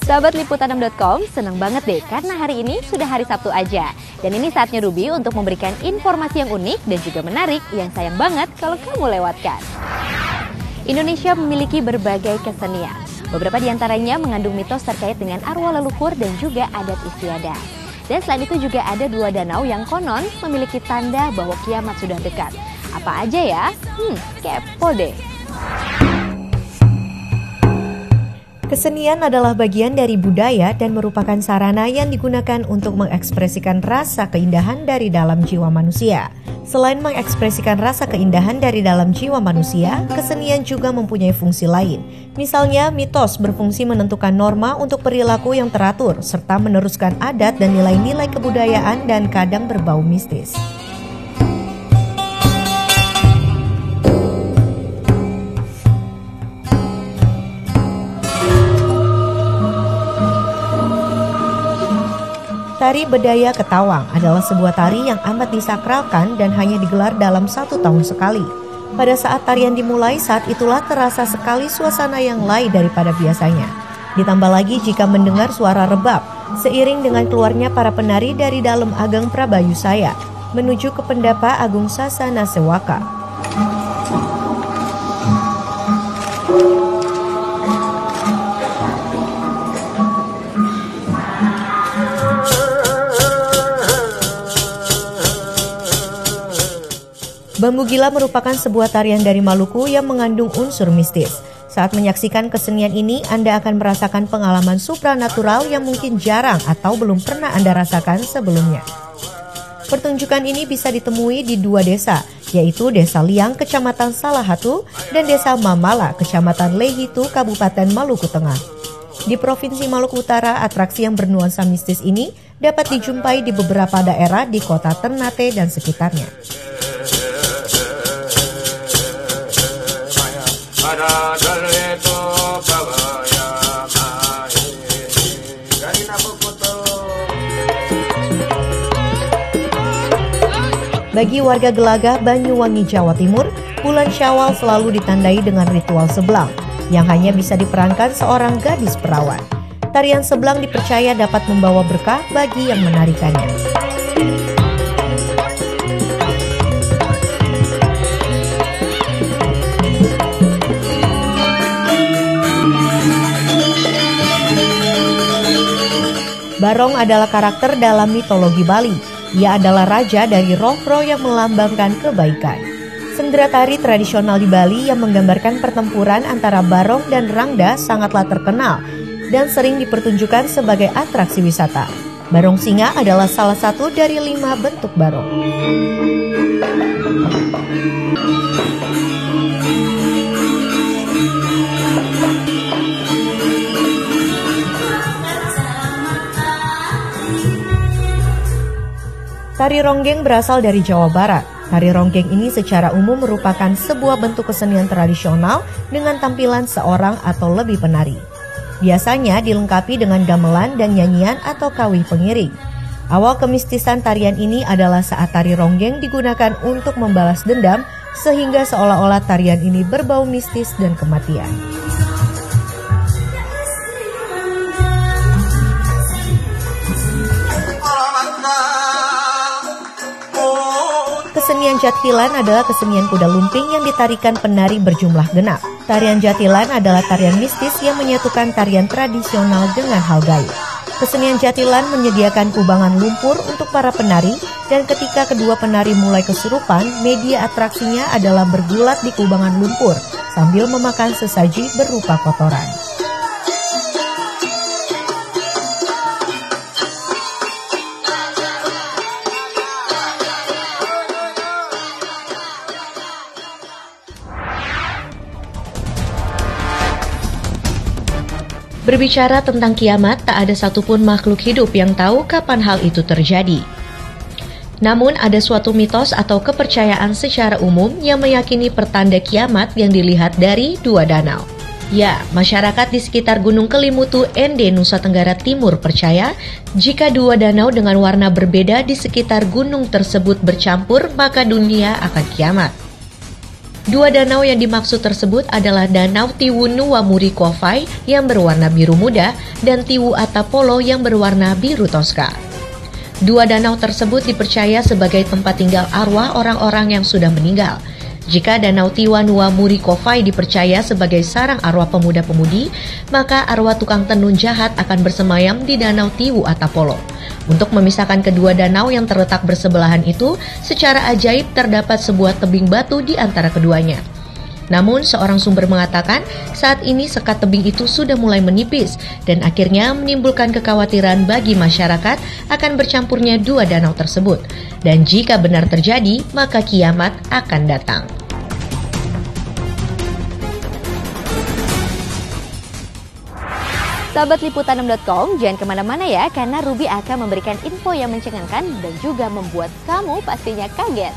Sahabat Liputan6.com, senang banget deh karena hari ini sudah hari Sabtu aja. Dan ini saatnya Ruby untuk memberikan informasi yang unik dan juga menarik yang sayang banget kalau kamu lewatkan. Indonesia memiliki berbagai kesenian. Beberapa di antaranya mengandung mitos terkait dengan arwah leluhur dan juga adat istiadat. Dan selain itu juga ada 2 danau yang konon memiliki tanda bahwa kiamat sudah dekat. Apa aja ya? Kepo deh. Kesenian adalah bagian dari budaya dan merupakan sarana yang digunakan untuk mengekspresikan rasa keindahan dari dalam jiwa manusia. Selain mengekspresikan rasa keindahan dari dalam jiwa manusia, kesenian juga mempunyai fungsi lain. Misalnya, mitos berfungsi menentukan norma untuk perilaku yang teratur, serta meneruskan adat dan nilai-nilai kebudayaan dan kadang berbau mistis. Tari Bedaya Ketawang adalah sebuah tari yang amat disakralkan dan hanya digelar dalam 1 tahun sekali. Pada saat tarian dimulai, saat itulah terasa sekali suasana yang lain daripada biasanya. Ditambah lagi jika mendengar suara rebab, seiring dengan keluarnya para penari dari dalam Ageng Prabayusaya, menuju ke Pendapa Agung Sasana Sewaka. Bambu Gila merupakan sebuah tarian dari Maluku yang mengandung unsur mistis. Saat menyaksikan kesenian ini, Anda akan merasakan pengalaman supranatural yang mungkin jarang atau belum pernah Anda rasakan sebelumnya. Pertunjukan ini bisa ditemui di 2 desa, yaitu Desa Liang, Kecamatan Salahatu, dan Desa Mamala, Kecamatan Lehitu, Kabupaten Maluku Tengah. Di Provinsi Maluku Utara, atraksi yang bernuansa mistis ini dapat dijumpai di beberapa daerah di kota Ternate dan sekitarnya. Bagi warga Gelagah, Banyuwangi, Jawa Timur, bulan Syawal selalu ditandai dengan ritual seblang yang hanya bisa diperankan seorang gadis perawan. Tarian seblang dipercaya dapat membawa berkah bagi yang menarikannya. Barong adalah karakter dalam mitologi Bali. Ia adalah raja dari roh-roh yang melambangkan kebaikan. Sendera tari tradisional di Bali yang menggambarkan pertempuran antara Barong dan Rangda sangatlah terkenal dan sering dipertunjukkan sebagai atraksi wisata. Barong Singa adalah salah satu dari 5 bentuk barong. Tari ronggeng berasal dari Jawa Barat. Tari ronggeng ini secara umum merupakan sebuah bentuk kesenian tradisional dengan tampilan seorang atau lebih penari. Biasanya dilengkapi dengan gamelan dan nyanyian atau kawih pengiring. Awal kemistisan tarian ini adalah saat tari ronggeng digunakan untuk membalas dendam, sehingga seolah-olah tarian ini berbau mistis dan kematian. Kesenian Jatilan adalah kesenian kuda lumping yang ditarikan penari berjumlah genap. Tarian Jatilan adalah tarian mistis yang menyatukan tarian tradisional dengan hal gaib. Kesenian Jatilan menyediakan kubangan lumpur untuk para penari, dan ketika kedua penari mulai kesurupan, media atraksinya adalah bergulat di kubangan lumpur sambil memakan sesaji berupa kotoran. Berbicara tentang kiamat, tak ada satupun makhluk hidup yang tahu kapan hal itu terjadi. Namun ada suatu mitos atau kepercayaan secara umum yang meyakini pertanda kiamat yang dilihat dari 2 danau. Ya, masyarakat di sekitar Gunung Kelimutu, Ende, Nusa Tenggara Timur percaya jika 2 danau dengan warna berbeda di sekitar gunung tersebut bercampur, maka dunia akan kiamat. Dua danau yang dimaksud tersebut adalah Danau Tiwu Nuwamuri Kofai yang berwarna biru muda dan Tiwu Atapolo yang berwarna biru toska. Dua danau tersebut dipercaya sebagai tempat tinggal arwah orang-orang yang sudah meninggal. Jika Danau Tiwa Nuwamuri Kofai dipercaya sebagai sarang arwah pemuda-pemudi, maka arwah tukang tenun jahat akan bersemayam di Danau Tiwu Atapolo. Untuk memisahkan kedua danau yang terletak bersebelahan itu, secara ajaib terdapat sebuah tebing batu di antara keduanya. Namun, seorang sumber mengatakan saat ini sekat tebing itu sudah mulai menipis dan akhirnya menimbulkan kekhawatiran bagi masyarakat akan bercampurnya dua danau tersebut. Dan jika benar terjadi, maka kiamat akan datang. Sahabat Liputan6.com, jangan kemana-mana ya, karena Ruby akan memberikan info yang mencengangkan dan juga membuat kamu pastinya kaget.